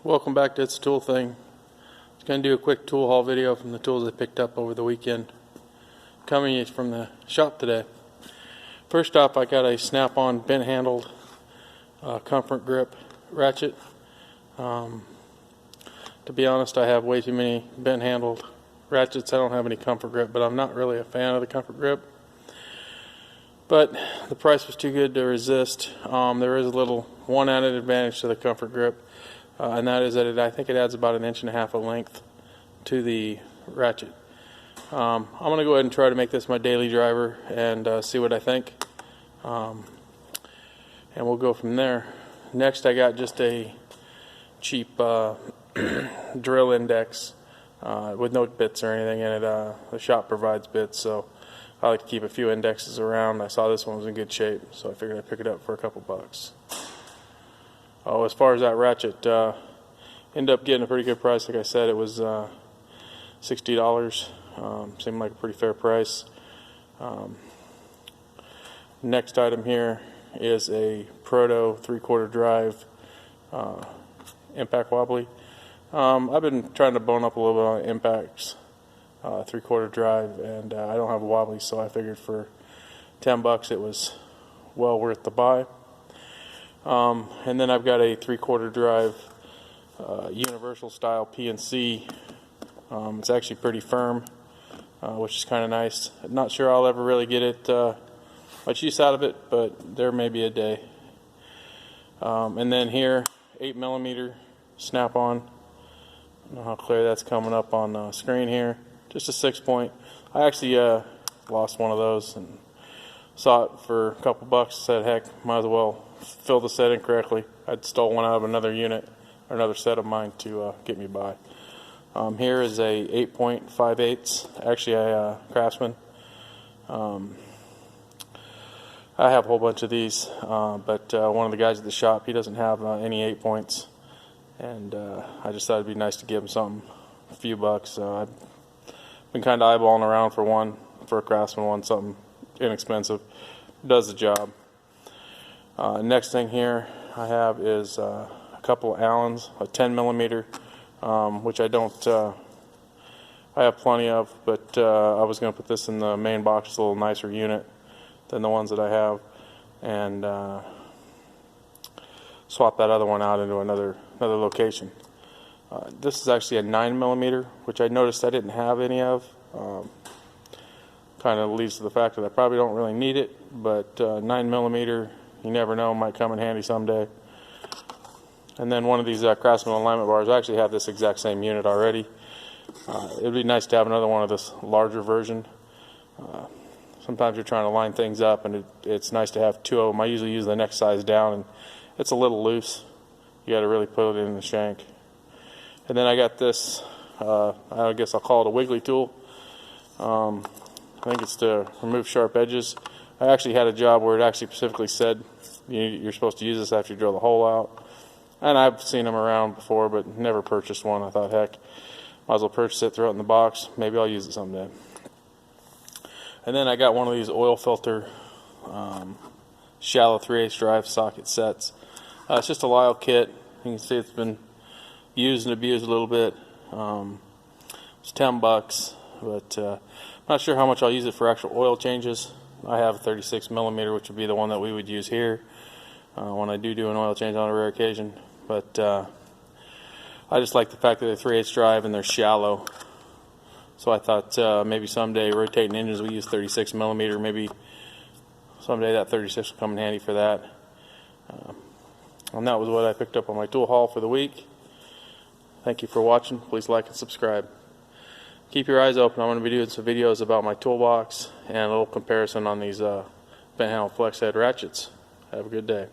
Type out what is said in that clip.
Welcome back to It's a Tool Thing. Just going to do a quick tool haul video from the tools I picked up over the weekend. Coming from the shop today. First off, I got a snap-on bent handled comfort grip ratchet. To be honest, I have way too many bent handled ratchets. I don't have any comfort grip, but I'm not really a fan of the comfort grip. But the price was too good to resist. There is a little one added advantage to the comfort grip, and that is that I think it adds about 1.5 inches of length to the ratchet. I'm going to go ahead and try to make this my daily driver and see what I think, and we'll go from there. Next, I got just a cheap drill index with no bits or anything in it. The shop provides bits, so I like to keep a few indexes around. I saw this one was in good shape, so I figured I'd pick it up for a couple bucks. Oh, as far as that ratchet, ended up getting a pretty good price. Like I said, it was $60. Seemed like a pretty fair price. Next item here is a Proto 3/4 drive impact wobbly. I've been trying to bone up a little bit on impacts. 3/4 drive, and I don't have a wobbly, so I figured for $10 it was well worth the buy. And then I've got a 3/4 drive universal style PNC. It's actually pretty firm, which is kind of nice. I'm not sure I'll ever really get it much use out of it, but there may be a day. And then here, 8mm snap-on. I don't know how clear that's coming up on screen here. Just a 6-point. I actually lost one of those and saw it for a couple bucks. Said, heck, might as well fill the set in correctly. I'd stole one out of another unit or another set of mine to get me by. Here is a 8.5/8. Actually, a Craftsman. I have a whole bunch of these, but one of the guys at the shop, he doesn't have any 8 points, and I just thought it'd be nice to give him something, a few bucks. I've been kind of eyeballing around for a Craftsman one, something inexpensive. Does the job. Next thing here I have is a couple of Allens, a 10mm, which I don't. I have plenty of, but I was going to put this in the main box. It's a little nicer unit than the ones that I have, and swap that other one out into another location. This is actually a 9mm, which I noticed I didn't have any of. Kind of leads to the fact that I probably don't really need it, but 9mm, you never know, might come in handy someday. And then one of these Craftsman alignment bars. I actually have this exact same unit already. It would be nice to have another one of this larger version. Sometimes you're trying to line things up, and it's nice to have two of them. I usually use the next size down, and it's a little loose. You got to really put it in the shank. And then I got this, I guess I'll call it a wiggly tool. I think it's to remove sharp edges. I actually had a job where it actually specifically said you're supposed to use this after you drill the hole out. And I've seen them around before, but never purchased one. I thought, heck, might as well purchase it, throw it in the box. Maybe I'll use it someday. And then I got one of these oil filter shallow 3/8 drive socket sets. It's just a Lyle kit. You can see it's been used and abused a little bit. It's $10, but I'm not sure how much I'll use it for actual oil changes. I have a 36mm, which would be the one that we would use here when I do an oil change on a rare occasion. But I just like the fact that they're 3/8 drive and they're shallow. So I thought maybe someday rotating engines we use 36mm. Maybe someday that 36 will come in handy for that. And that was what I picked up on my tool haul for the week. Thank you for watching. Please like and subscribe. Keep your eyes open. I'm going to be doing some videos about my toolbox and a little comparison on these bent handle flex head ratchets. Have a good day.